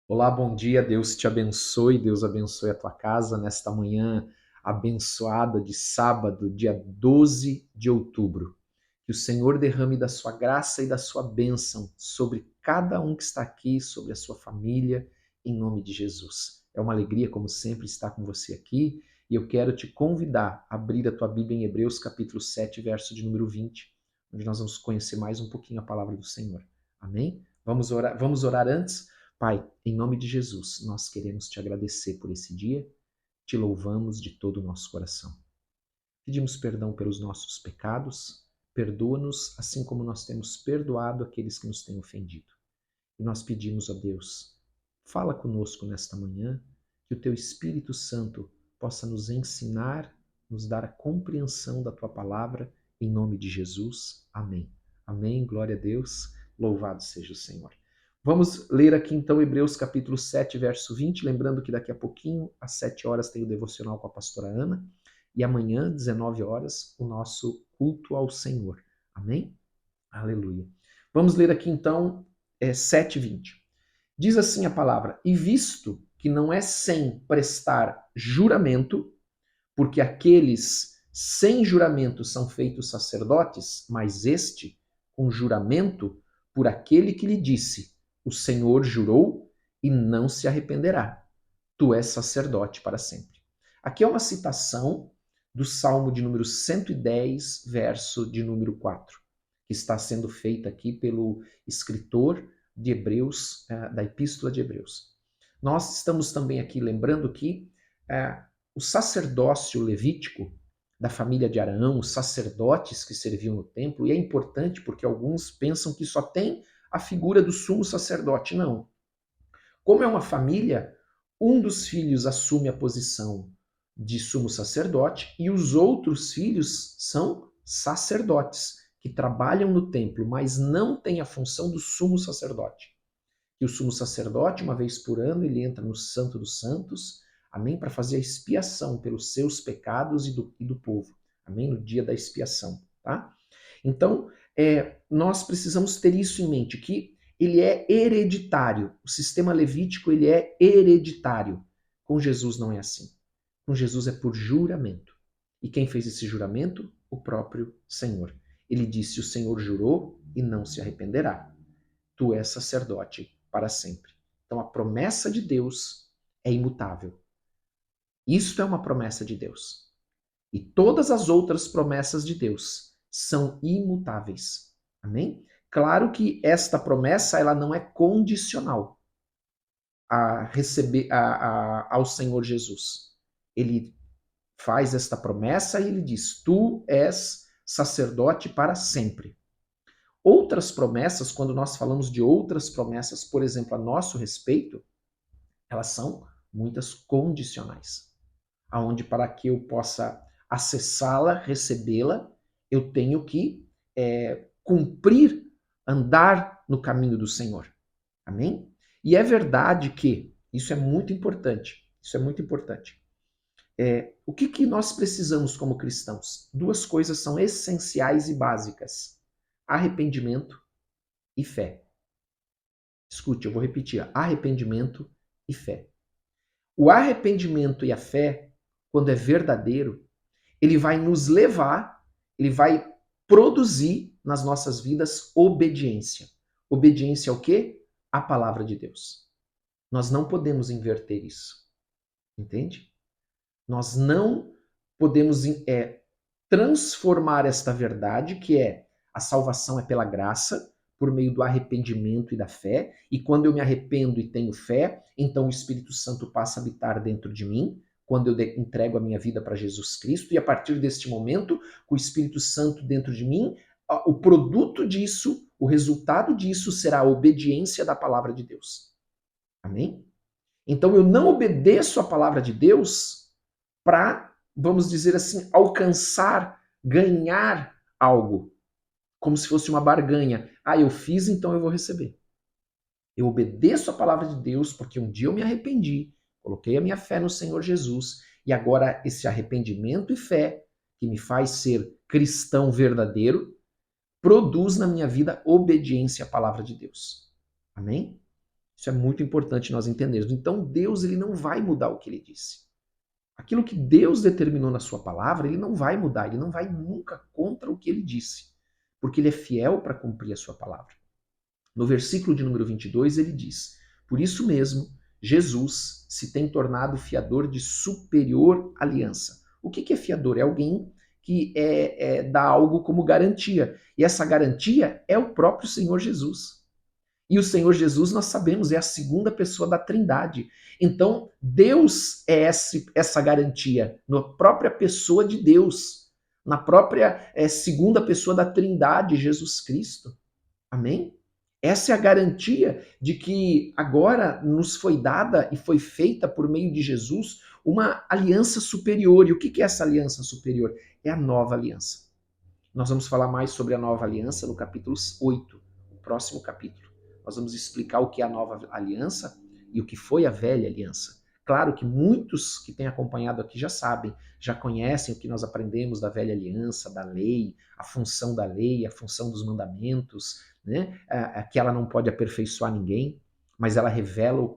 Olá, bom dia, Deus te abençoe, Deus abençoe a tua casa nesta manhã abençoada de sábado, dia 12 de outubro. Que o Senhor derrame da sua graça e da sua bênção sobre cada um que está aqui, sobre a sua família, em nome de Jesus. É uma alegria, como sempre, estar com você aqui e eu quero te convidar a abrir a tua Bíblia em Hebreus capítulo 7, verso de número 20, onde nós vamos conhecer mais um pouquinho a palavra do Senhor. Amém? Vamos orar antes? Pai, em nome de Jesus, nós queremos te agradecer por esse dia, te louvamos de todo o nosso coração. Pedimos perdão pelos nossos pecados, perdoa-nos assim como nós temos perdoado aqueles que nos têm ofendido. E nós pedimos a Deus, fala conosco nesta manhã, que o teu Espírito Santo possa nos ensinar, nos dar a compreensão da tua palavra, em nome de Jesus. Amém. Amém, glória a Deus, louvado seja o Senhor. Vamos ler aqui então Hebreus capítulo 7, verso 20, lembrando que daqui a pouquinho, às 7 horas, tem o devocional com a pastora Ana, e amanhã, 19 horas, o nosso culto ao Senhor. Amém? Aleluia. Vamos ler aqui então 7:20. Diz assim a palavra: E visto que não é sem prestar juramento, porque aqueles sem juramento são feitos sacerdotes, mas este com juramento por aquele que lhe disse: O Senhor jurou e não se arrependerá. Tu és sacerdote para sempre. Aqui é uma citação do Salmo de número 110, verso de número 4, que está sendo feita aqui pelo escritor de Hebreus, da Epístola de Hebreus. Nós estamos também aqui lembrando que o sacerdócio levítico da família de Arão, os sacerdotes que serviam no templo, e é importante porque alguns pensam que só tem a figura do sumo sacerdote. Não. Como é uma família, um dos filhos assume a posição de sumo sacerdote e os outros filhos são sacerdotes, que trabalham no templo, mas não têm a função do sumo sacerdote. E o sumo sacerdote, uma vez por ano, ele entra no Santo dos Santos, amém? Para fazer a expiação pelos seus pecados e do povo, amém? No dia da expiação, tá? Então, nós precisamos ter isso em mente, que ele é hereditário. O sistema levítico, ele é hereditário. Com Jesus não é assim. Com Jesus é por juramento. E quem fez esse juramento? O próprio Senhor. Ele disse: O Senhor jurou e não se arrependerá. Tu és sacerdote para sempre. Então a promessa de Deus é imutável. Isto é uma promessa de Deus. E todas as outras promessas de Deus são imutáveis. Amém? Claro que esta promessa ela não é condicional a receber ao Senhor Jesus. Ele faz esta promessa e ele diz: Tu és sacerdote para sempre. Outras promessas, quando nós falamos de outras promessas, por exemplo, a nosso respeito, elas são muitas condicionais, aonde para que eu possa acessá-la, recebê-la, eu tenho que cumprir, andar no caminho do Senhor. Amém? E é verdade que isso é muito importante. Isso é muito importante. O que nós precisamos como cristãos? Duas coisas são essenciais e básicas: arrependimento e fé. Escute, eu vou repetir: arrependimento e fé. O arrependimento e a fé, quando é verdadeiro, ele vai nos levar, ele vai produzir nas nossas vidas obediência. Obediência ao quê? À palavra de Deus. Nós não podemos inverter isso. Entende? Nós não podemos transformar esta verdade, que é a salvação é pela graça, por meio do arrependimento e da fé, e quando eu me arrependo e tenho fé, então o Espírito Santo passa a habitar dentro de mim, quando eu entrego a minha vida para Jesus Cristo, e a partir deste momento, com o Espírito Santo dentro de mim, o produto disso, o resultado disso será a obediência da palavra de Deus. Amém? Então eu não obedeço a palavra de Deus para, vamos dizer assim, alcançar, ganhar algo, como se fosse uma barganha. Ah, eu fiz, então eu vou receber. Eu obedeço a palavra de Deus porque um dia eu me arrependi, coloquei a minha fé no Senhor Jesus e agora esse arrependimento e fé que me faz ser cristão verdadeiro produz na minha vida obediência à palavra de Deus. Amém? Isso é muito importante nós entendermos. Então Deus ele não vai mudar o que ele disse. Aquilo que Deus determinou na sua palavra, ele não vai mudar, ele não vai nunca contra o que ele disse, porque ele é fiel para cumprir a sua palavra. No versículo de número 22, ele diz: por isso mesmo, Jesus se tem tornado fiador de superior aliança. O que é fiador? É alguém que dá algo como garantia. E essa garantia é o próprio Senhor Jesus. E o Senhor Jesus, nós sabemos, é a segunda pessoa da Trindade. Então, Deus é essa garantia, na própria pessoa de Deus, na própria segunda pessoa da Trindade, Jesus Cristo. Amém? Essa é a garantia de que agora nos foi dada e foi feita por meio de Jesus uma aliança superior. E o que é essa aliança superior? É a nova aliança. Nós vamos falar mais sobre a nova aliança no capítulo 8, o próximo capítulo. Nós vamos explicar o que é a nova aliança e o que foi a velha aliança. Claro que muitos que têm acompanhado aqui já sabem, já conhecem o que nós aprendemos da velha aliança, da lei, a função da lei, a função dos mandamentos, né? Que ela não pode aperfeiçoar ninguém, mas ela revela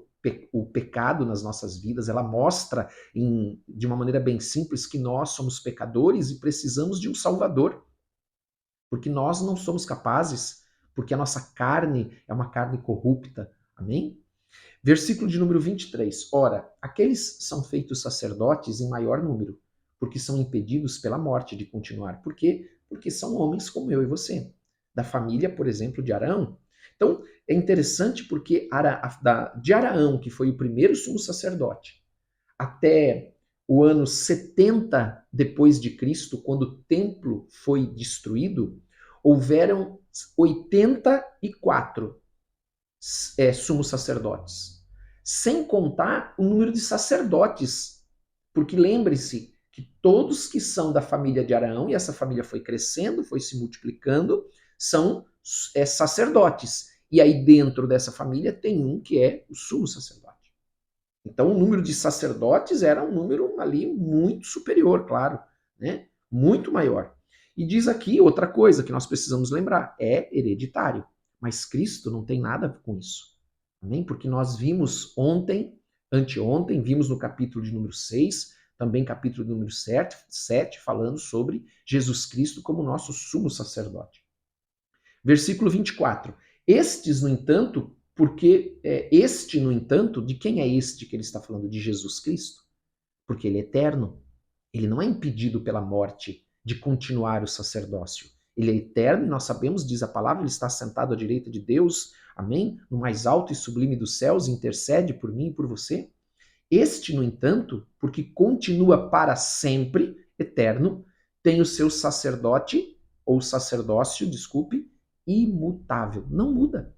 o pecado nas nossas vidas, ela mostra de uma maneira bem simples que nós somos pecadores e precisamos de um Salvador. Porque nós não somos capazes, porque a nossa carne é uma carne corrupta. Amém? Versículo de número 23. Ora, aqueles são feitos sacerdotes em maior número, porque são impedidos pela morte de continuar. Por quê? Porque são homens como eu e você, da família, por exemplo, de Arão. Então, é interessante porque de Araão, que foi o primeiro sumo sacerdote, até o ano 70 depois de Cristo, quando o templo foi destruído, houveram 84 sumos sacerdotes, sem contar o número de sacerdotes, porque lembre-se que todos que são da família de Arão, e essa família foi crescendo, foi se multiplicando, são sacerdotes. E aí dentro dessa família tem um que é o sumo sacerdote. Então, o número de sacerdotes era um número ali muito superior, claro, né? Muito maior. E diz aqui outra coisa que nós precisamos lembrar: é hereditário. Mas Cristo não tem nada com isso. Amém? Porque nós vimos ontem, anteontem, vimos no capítulo de número 6, também capítulo de número 7 falando sobre Jesus Cristo como nosso sumo sacerdote. Versículo 24. Estes, no entanto, no entanto, de quem é este que ele está falando? De Jesus Cristo. Porque ele é eterno. Ele não é impedido pela morte de continuar o sacerdócio. Ele é eterno e nós sabemos, diz a palavra, ele está sentado à direita de Deus, amém? No mais alto e sublime dos céus, intercede por mim e por você. Este, no entanto, porque continua para sempre, eterno, tem o seu sacerdote, ou sacerdócio, desculpe, imutável. Não muda.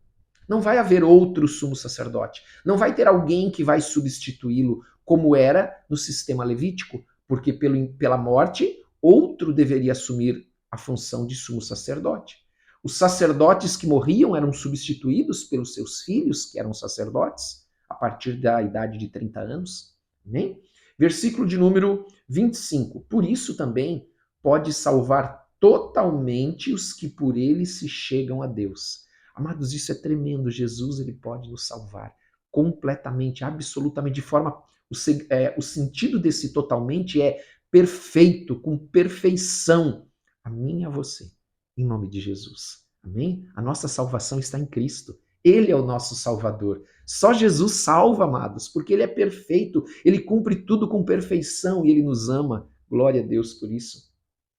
Não vai haver outro sumo sacerdote. Não vai ter alguém que vai substituí-lo, como era no sistema levítico, porque pela morte, outro deveria assumir a função de sumo sacerdote. Os sacerdotes que morriam eram substituídos pelos seus filhos, que eram sacerdotes, a partir da idade de 30 anos. Amém? Versículo de número 25. Por isso também pode salvar totalmente os que por ele se chegam a Deus. Amados, isso é tremendo. Jesus, ele pode nos salvar completamente, absolutamente, de forma... O sentido desse totalmente é perfeito, com perfeição. A mim e a você, em nome de Jesus. Amém? A nossa salvação está em Cristo. Ele é o nosso Salvador. Só Jesus salva, amados, porque ele é perfeito, ele cumpre tudo com perfeição e ele nos ama. Glória a Deus por isso.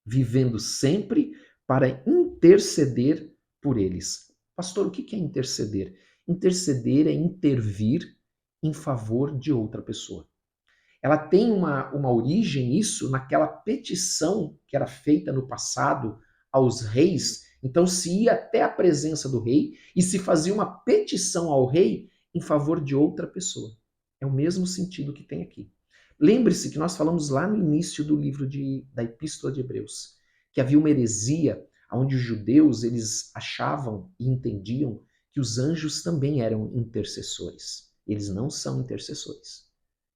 Vivendo sempre para interceder por eles. Pastor, o que é interceder? Interceder é intervir em favor de outra pessoa. Ela tem uma origem, isso, naquela petição que era feita no passado aos reis. Então se ia até a presença do rei e se fazia uma petição ao rei em favor de outra pessoa. É o mesmo sentido que tem aqui. Lembre-se que nós falamos lá no início do livro da Epístola de Hebreus, que havia uma heresia onde os judeus eles achavam e entendiam que os anjos também eram intercessores. Eles não são intercessores.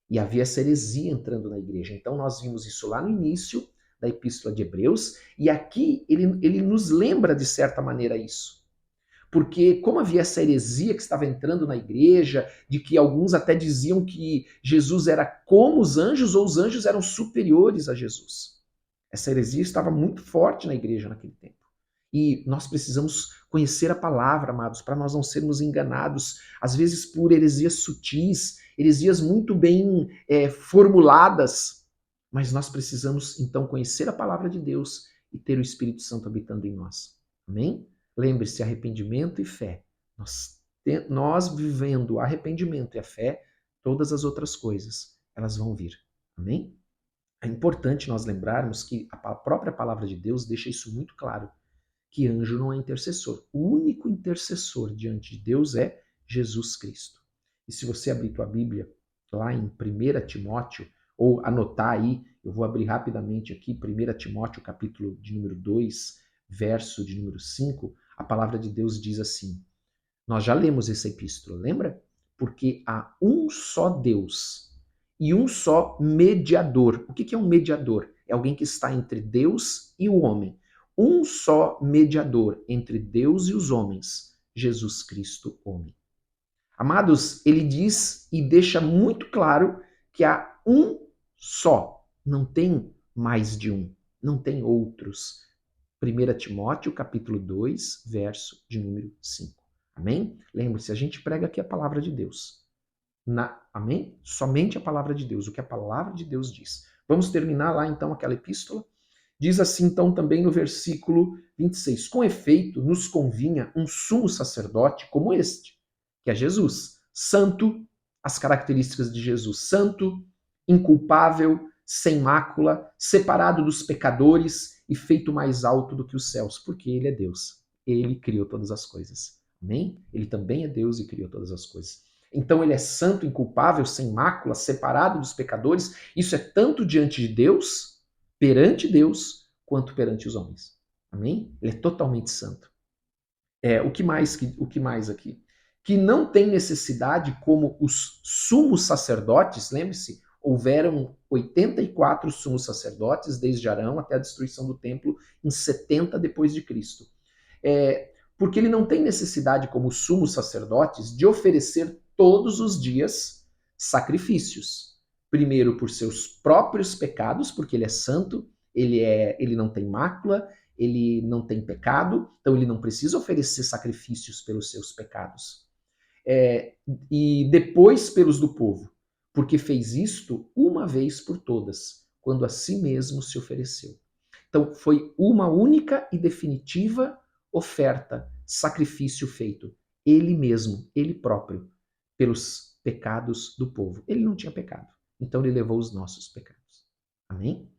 E havia essa heresia entrando na igreja. Então nós vimos isso lá no início da Epístola de Hebreus, e aqui ele nos lembra de certa maneira isso. Porque como havia essa heresia que estava entrando na igreja, de que alguns até diziam que Jesus era como os anjos ou os anjos eram superiores a Jesus. Essa heresia estava muito forte na igreja naquele tempo. E nós precisamos conhecer a palavra, amados, para nós não sermos enganados, às vezes por heresias sutis, heresias muito bem formuladas. Mas nós precisamos, então, conhecer a palavra de Deus e ter o Espírito Santo habitando em nós. Amém? Lembre-se, arrependimento e fé. Nós vivendo arrependimento e a fé, todas as outras coisas, elas vão vir. Amém? É importante nós lembrarmos que a própria palavra de Deus deixa isso muito claro, que anjo não é intercessor. O único intercessor diante de Deus é Jesus Cristo. E se você abrir tua Bíblia lá em 1 Timóteo, ou anotar aí, eu vou abrir rapidamente aqui, 1 Timóteo, capítulo de número 2, verso de número 5, a palavra de Deus diz assim, nós já lemos essa epístola, lembra? Porque há um só Deus e um só mediador. O que é um mediador? É alguém que está entre Deus e o homem. Um só mediador entre Deus e os homens, Jesus Cristo, homem. Amados, ele diz e deixa muito claro que há um só, não tem mais de um, não tem outros. 1 Timóteo, capítulo 2, verso de número 5. Amém? Lembre-se, a gente prega aqui a palavra de Deus. Amém? Somente a palavra de Deus, o que a palavra de Deus diz. Vamos terminar lá então aquela epístola? Diz assim então também no versículo 26, com efeito nos convinha um sumo sacerdote como este, que é Jesus, santo, as características de Jesus, santo, inculpável, sem mácula, separado dos pecadores e feito mais alto do que os céus, porque ele é Deus. Ele criou todas as coisas. Amém? Ele também é Deus e criou todas as coisas. Então ele é santo, inculpável, sem mácula, separado dos pecadores. Isso é tanto diante de Deus, perante Deus, quanto perante os homens. Amém? Ele é totalmente santo. O que mais aqui? Que não tem necessidade, como os sumos sacerdotes, lembre-se, houveram 84 sumos sacerdotes, desde Arão até a destruição do templo, em 70 depois de Cristo. Porque ele não tem necessidade, como os sumos sacerdotes, de oferecer todos os dias sacrifícios. Primeiro, por seus próprios pecados, porque ele é santo, ele não tem mácula, ele não tem pecado, então ele não precisa oferecer sacrifícios pelos seus pecados. E depois pelos do povo, porque fez isto uma vez por todas, quando a si mesmo se ofereceu. Então foi uma única e definitiva oferta, sacrifício feito, ele mesmo, ele próprio, pelos pecados do povo. Ele não tinha pecado, então ele levou os nossos pecados. Amém?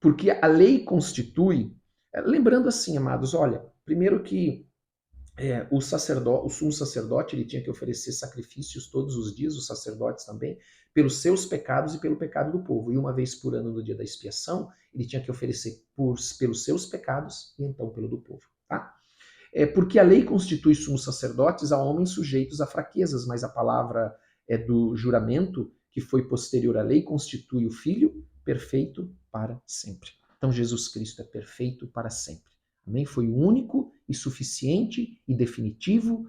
Porque a lei constitui, lembrando assim, amados, olha, primeiro que o sumo sacerdote ele tinha que oferecer sacrifícios todos os dias, os sacerdotes também, pelos seus pecados e pelo pecado do povo. E uma vez por ano, no dia da expiação, ele tinha que oferecer pelos seus pecados e então pelo do povo. Tá? Porque a lei constitui sumos sacerdotes a homens sujeitos a fraquezas, mas a palavra do juramento, que foi posterior à lei, constitui o Filho perfeito para sempre. Então Jesus Cristo é perfeito para sempre. Amém? Foi o único e suficiente e definitivo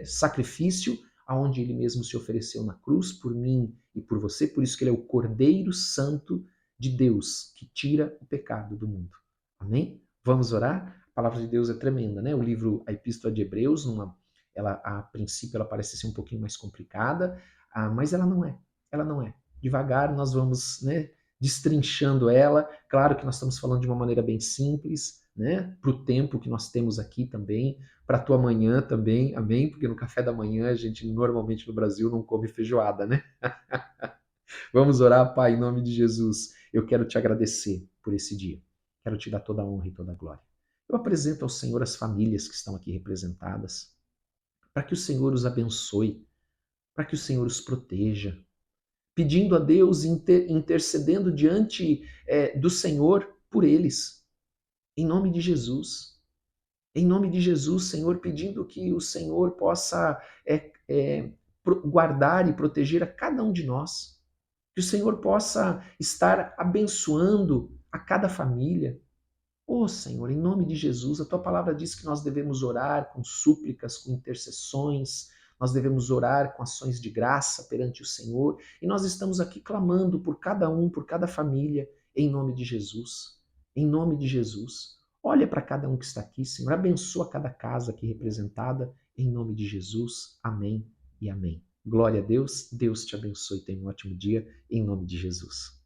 sacrifício aonde ele mesmo se ofereceu na cruz por mim e por você. Por isso que ele é o Cordeiro Santo de Deus que tira o pecado do mundo. Amém? Vamos orar? A palavra de Deus é tremenda, né? O livro, a Epístola de Hebreus, a princípio ela parece ser um pouquinho mais complicada, mas ela não é. Ela não é. Devagar nós vamos, né, destrinchando ela. Claro que nós estamos falando de uma maneira bem simples, né? Para o tempo que nós temos aqui também, para a tua manhã também, amém? Porque no café da manhã a gente normalmente no Brasil não come feijoada, né? Vamos orar, Pai, em nome de Jesus. Eu quero te agradecer por esse dia. Quero te dar toda a honra e toda a glória. Eu apresento ao Senhor as famílias que estão aqui representadas, para que o Senhor os abençoe, para que o Senhor os proteja, pedindo a Deus, intercedendo diante do Senhor por eles, em nome de Jesus. Em nome de Jesus, Senhor, pedindo que o Senhor possa guardar e proteger a cada um de nós, que o Senhor possa estar abençoando a cada família, Ô Senhor, em nome de Jesus, a tua palavra diz que nós devemos orar com súplicas, com intercessões, nós devemos orar com ações de graça perante o Senhor, e nós estamos aqui clamando por cada um, por cada família, em nome de Jesus. Em nome de Jesus. Olha para cada um que está aqui, Senhor, abençoa cada casa aqui representada, em nome de Jesus. Amém e amém. Glória a Deus, Deus te abençoe, tenha um ótimo dia, em nome de Jesus.